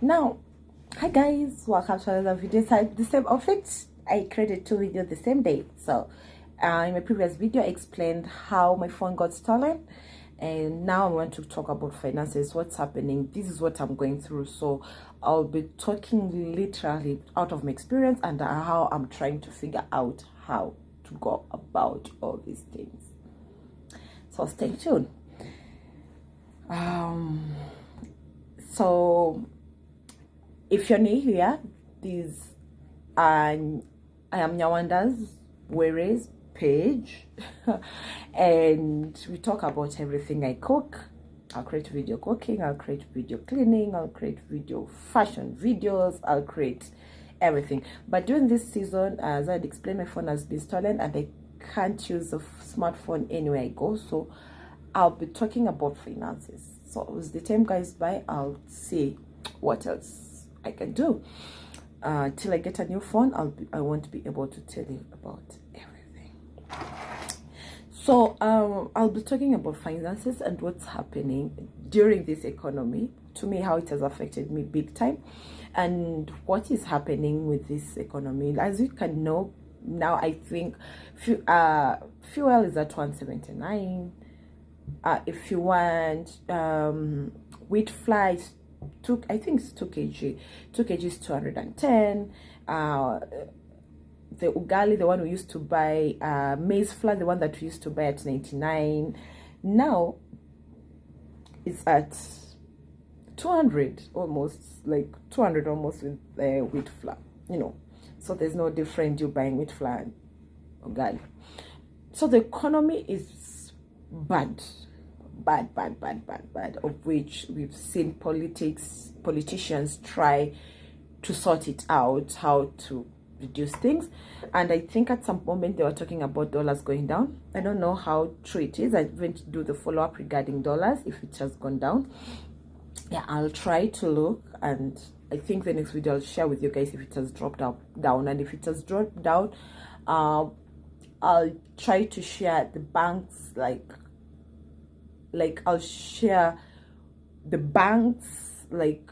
Now, hi guys, welcome to another video. So the same outfit, I created 2 videos the same day. So in my previous video I explained how my phone got stolen, and now I want to talk about finances, what's happening. This is what I'm going through, so I'll be talking literally out of my experience and how I'm trying to figure out how to go about all these things. So stay tuned. So if you're new here, I am Nyawanda's Were's page and we talk about everything I cook. I'll create video cooking, I'll create video cleaning, I'll create video fashion videos, I'll create everything. But during this season, as I'd explained, my phone has been stolen and I can't use a smartphone anywhere I go, so I'll be talking about finances. So as the time goes by, I'll see what else I can do. Till I get a new phone, I won't be able to tell you about everything. So I'll be talking about finances and what's happening during this economy, to me, how it has affected me big time, and what is happening with this economy. As you can know, now I think fuel is at 179. If you want wheat flour, I think it's 2 kg. 2 kg is 210. The ugali, the one we used to buy, maize flour, the one that we used to buy at 99, now it's at 200 almost, like 200 almost with wheat flour, you know. So there's no difference you buying wheat flour and ugali. So the economy is bad, of which we've seen politicians try to sort it out, how to reduce things. And I think at some moment they were talking about dollars going down. I don't know how true it is. I didn't do the follow-up regarding dollars, if it has gone down. Yeah, I'll try to look, and I think the next video I'll share with you guys if it has dropped down. And if it has dropped down, I'll try to share the banks, like I'll share the banks, like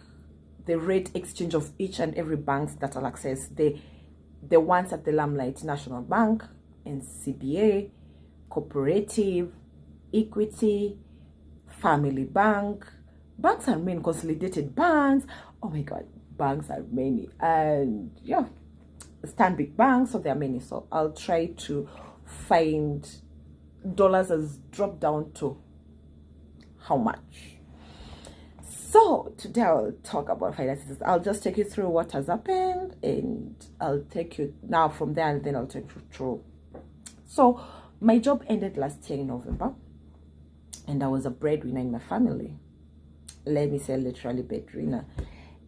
the rate exchange of each and every banks that I'll access. The ones at the limelight: National Bank, NCBA, Cooperative, Equity, Family Bank. Banks are many, consolidated banks. Oh my god, banks are many. And yeah, Stanbic Bank, so there are many. So I'll try to find dollars has dropped down to how much. So today I'll talk about finances. I'll just take you through what has happened, and I'll take you now from there, and then I'll take you through. So my job ended last year in November, and I was a breadwinner in my family. Let me say literally breadwinner,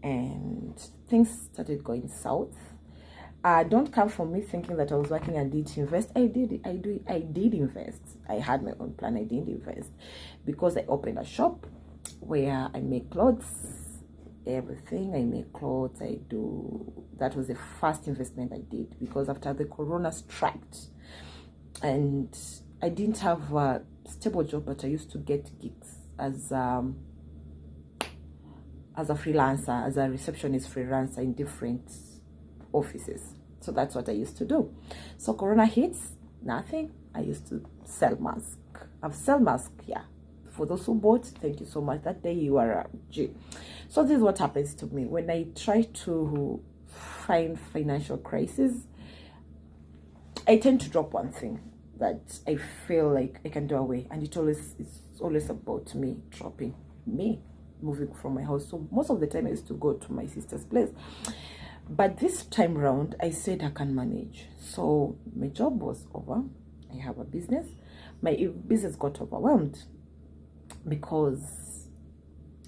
and things started going south. Don't come from me thinking that I was working and didn't invest. I did invest. I had my own plan. I did invest because I opened a shop where I make clothes, everything. I make clothes. That was the first investment I did, because after the corona struck and I didn't have a stable job, but I used to get gigs as a freelancer, as a receptionist freelancer in different offices. So that's what I used to do. So corona hits, nothing. I used to sell masks. I've sold masks, yeah. For those who bought, thank you so much. That day you are a G. So this is what happens to me when I try to find financial crisis. I tend to drop one thing that I feel like I can do away, and it's always about me dropping, me moving from my house. So most of the time I used to go to my sister's place, but this time round I said I can manage. So my job was over. I have a business. My business got overwhelmed because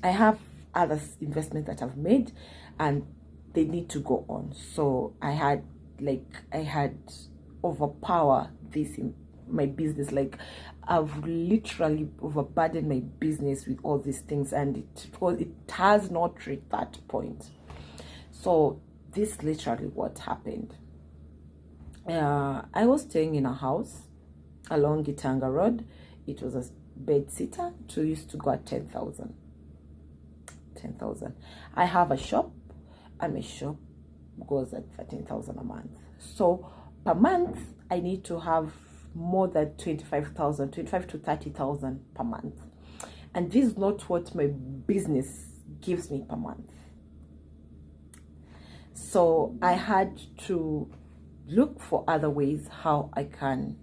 I have other investments that I've made and they need to go on. So I had overpower this in my business. Like I've literally overburdened my business with all these things, and it has not reached that point. So this literally what happened. I was staying in a house along Gitanga Road. It was a bed sitter. Used to go at 10,000. 10,000. I have a shop, and my shop goes at 13,000 a month. So per month, I need to have more than 25,000, 25 to 30,000 per month. And this is not what my business gives me per month. So I had to look for other ways how I can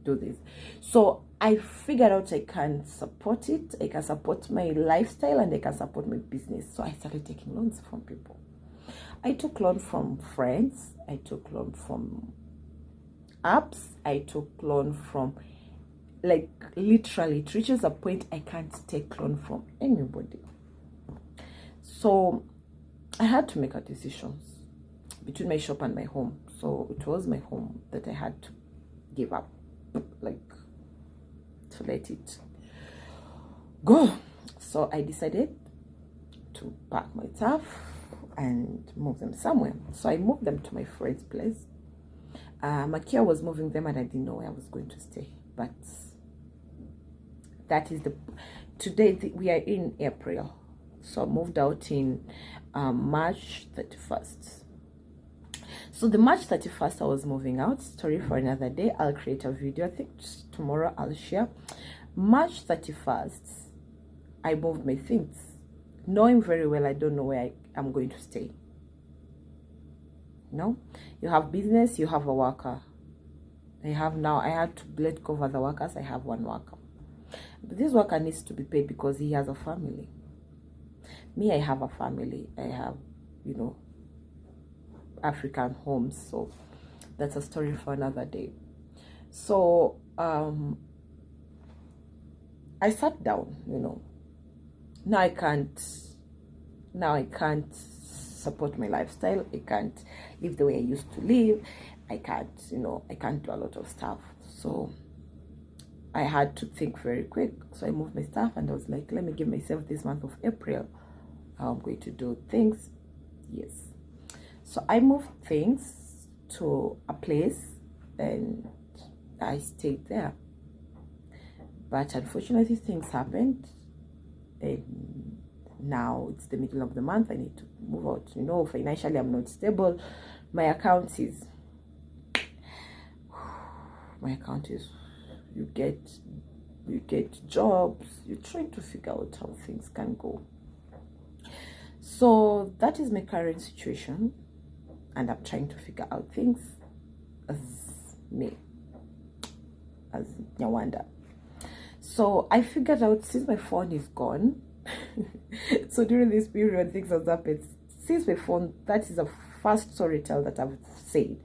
do this. So I figured out I can support it. I can support my lifestyle, and I can support my business. So I started taking loans from people. I took loan from friends. I took loan from apps. I took loan from, like, literally, it reaches a point I can't take loan from anybody. So I had to make a decision between my shop and my home. So it was my home that I had to give up, like, to let it go. So I decided to pack my stuff and move them somewhere. So I moved them to my friend's place. Makia was moving them, and I didn't know where I was going to stay. But that is today we are in April. So I moved out in March 31st. So the March 31st, I was moving out. Story for another day. I'll create a video. I think tomorrow I'll share. March 31st, I moved my things, knowing very well I don't know where I'm going to stay. No, you have business, you have a worker. I had to let go of other workers. I have one worker. But this worker needs to be paid because he has a family. Me, I have a family. I have, African homes. So that's a story for another day. So I sat down, now I can't support my lifestyle. I can't live the way I used to live. I can't do a lot of stuff. So I had to think very quick. So I moved my stuff, and I was like, let me give myself this month of April how I'm going to do things. Yes. So I moved things to a place, and I stayed there. But unfortunately, things happened, and now it's the middle of the month. I need to move out. Financially, I'm not stable. My account is, you get jobs. You're trying to figure out how things can go. So that is my current situation, and I'm trying to figure out things as Nyawanda. So I figured out, since my phone is gone, so during this period things have happened. Since my phone, that is the first storytell that I've said.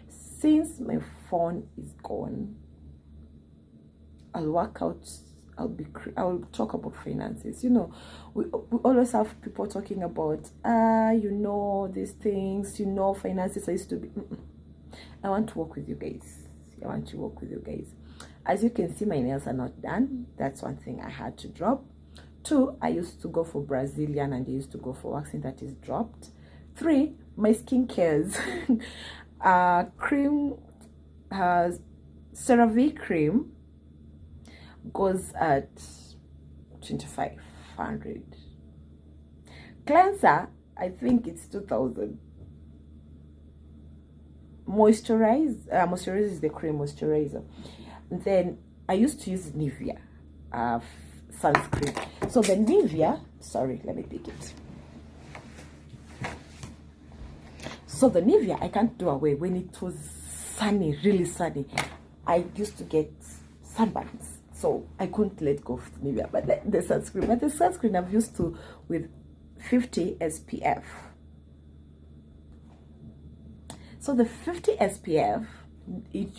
Since my phone is gone, I'll work out. I'll talk about finances. We always have people talking about these things. Finances. I used to be. I want to work with you guys. As you can see, my nails are not done. That's one thing I had to drop. 2, I used to go for Brazilian, and I used to go for waxing. That is dropped. 3, my skincare cream has CeraVe cream goes at 2,500. Cleanser, I think it's 2,000. Moisturizer is the cream moisturizer. And then I used to use Nivea sunscreen. So the Nivea, sorry, let me take it. So the Nivea, I can't do away. When it was sunny, really sunny, I used to get sunburns. So I couldn't let go of Nivea. But the sunscreen I've used to with 50 SPF. So the 50 SPF,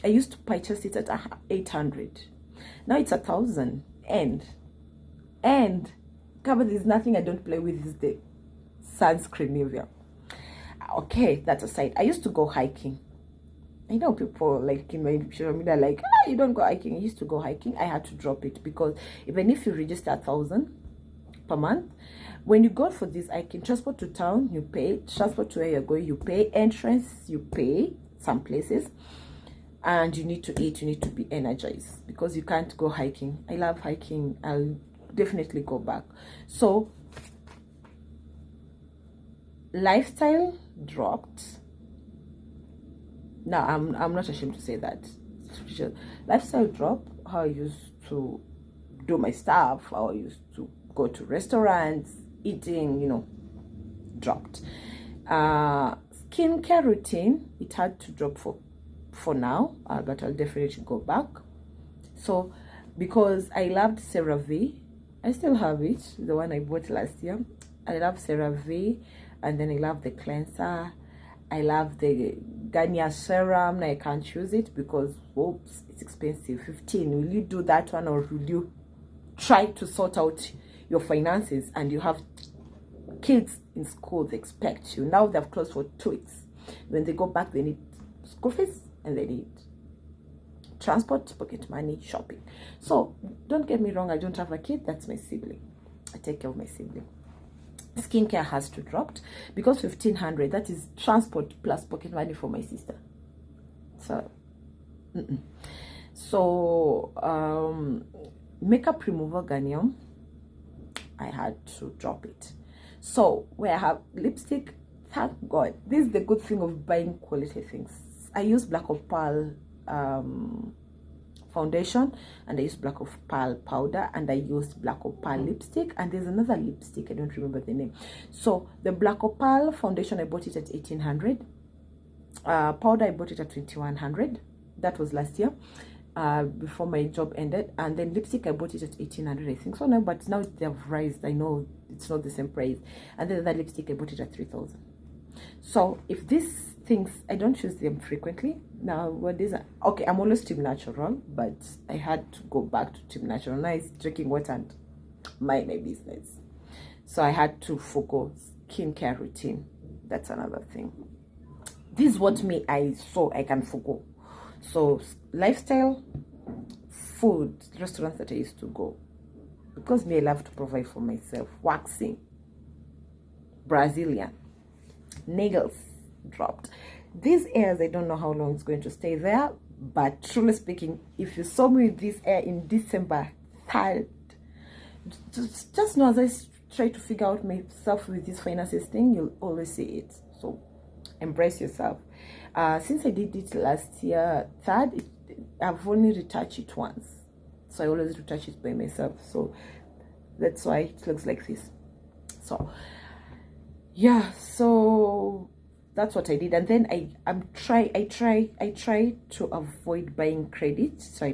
I used to purchase it at 800. Now it's 1,000. And cover, there's nothing I don't play with, is the sunscreen Nivea. Okay, that aside, I used to go hiking. I know people like in my social media like, you don't go hiking. I used to go hiking. I had to drop it because even if you register 1,000 per month, when you go for this hiking, transport to town, you pay. Transport to where you're going, you pay. Entrance, you pay some places. And you need to eat, you need to be energized because you can't go hiking. I love hiking. I'll definitely go back. So Lifestyle dropped. Now I'm not ashamed to say that. Lifestyle dropped. How I used to do my stuff, how I used to go to restaurants, eating, dropped. Skincare routine, it had to drop for now, but I'll definitely go back. So because I loved CeraVe, I still have it, the one I bought last year. I love CeraVe, and then I love the cleanser. I love the Garnier serum. Now I can't choose it because oops, it's expensive. 15. Will you do that one, or will you try to sort out your finances? And you have kids in school, they expect you. Now they've closed for 2 weeks. When they go back, they need school fees and they need transport, pocket money, shopping. So don't get me wrong, I don't have a kid. That's my sibling. I take care of my sibling. Skincare has to drop because 1,500, that is transport plus pocket money for my sister. So makeup remover Garnier, I had to drop it. So where I have lipstick, thank God, this is the good thing of buying quality things. I use Black Opal foundation, and I use Black Opal powder, and I used Black Opal lipstick, and there's another lipstick, I don't remember the name. So the Black Opal foundation, I bought it at 1,800. Powder, I bought it at 2,100. That was last year, before my job ended. And then lipstick, I bought it at 1,800, I think so now, but now they have raised. I know it's not the same price. And then that lipstick, I bought it at 3,000. So if these things, I don't choose them frequently. Now what is okay, I'm always Team Natural, but I had to go back to Team Natural. Now it's drinking water and mind my business. So I had to focus skincare routine. That's another thing. This is what I saw I can forgo. So lifestyle, food, restaurants that I used to go, because me, I love to provide for myself. Waxing, Brazilian, nails dropped. These hairs, I don't know how long it's going to stay there, but truly speaking, if you saw me with this hair in December 3rd, just know as I try to figure out myself with this finances thing, you'll always see it. So embrace yourself. Since I did it last year 3rd, I've only retouched it once, so I always retouch it by myself. So that's why it looks like this. So yeah, so that's what I did. And then I try to avoid buying credit. So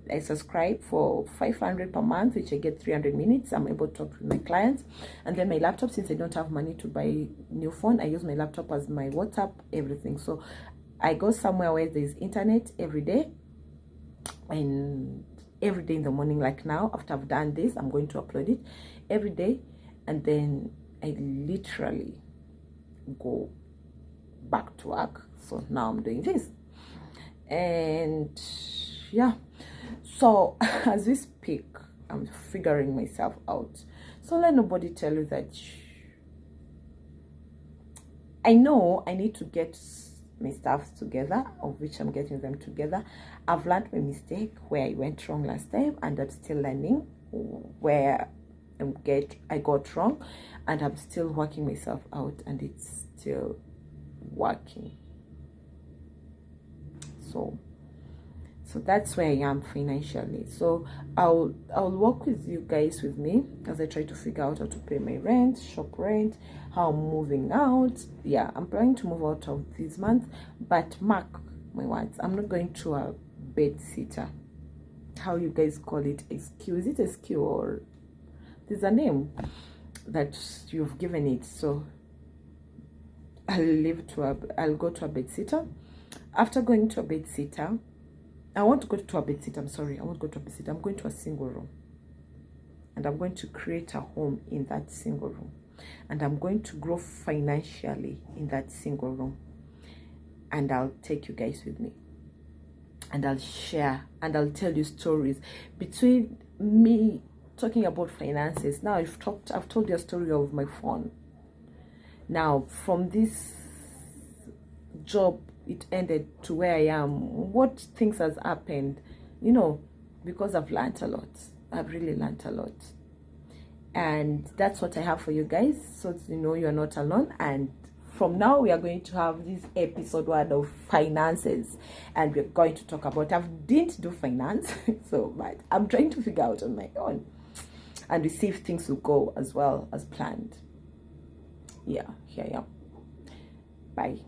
I subscribe for 500 per month, which I get 300 minutes. I'm able to talk with my clients. And then my laptop, since I don't have money to buy new phone, I use my laptop as my WhatsApp, everything. So I go somewhere where there's internet every day, and every day in the morning, like now, after I've done this, I'm going to upload it every day. And then I literally go back to work. So now I'm doing this, and yeah, so as we speak, I'm figuring myself out. So let nobody tell you that. I know I need to get my stuff together, of which I'm getting them together. I've learned my mistake where I went wrong last time, and I'm still learning where I got wrong, and I'm still working myself out, and it's still working. So that's where I am financially. So I'll work with you guys with me as I try to figure out how to pay my rent, shop rent, how I'm moving out. Yeah, I'm planning to move out of this month, but mark my words, I'm not going to a bed sitter. How you guys call it? SQ? Is it SQ, or there's a name that you've given it? So I'll go to a bed sitter. After going to a bed sitter, I won't go to a bed sitter. I'm sorry, I won't go to a bed sitter. I'm going to a single room, and I'm going to create a home in that single room, and I'm going to grow financially in that single room. And I'll take you guys with me, and I'll share, and I'll tell you stories between me talking about finances. Now I've told you a story of my phone. Now from this job, it ended to where I am. What things has happened, because I've learned a lot. I've really learned a lot. And that's what I have for you guys, so you know you're not alone. And from now we are going to have this episode one of finances, and we're going to talk about, I didn't do finance so but I'm trying to figure out on my own, and we see if things will go as well as planned. Yeah, here I am. Bye.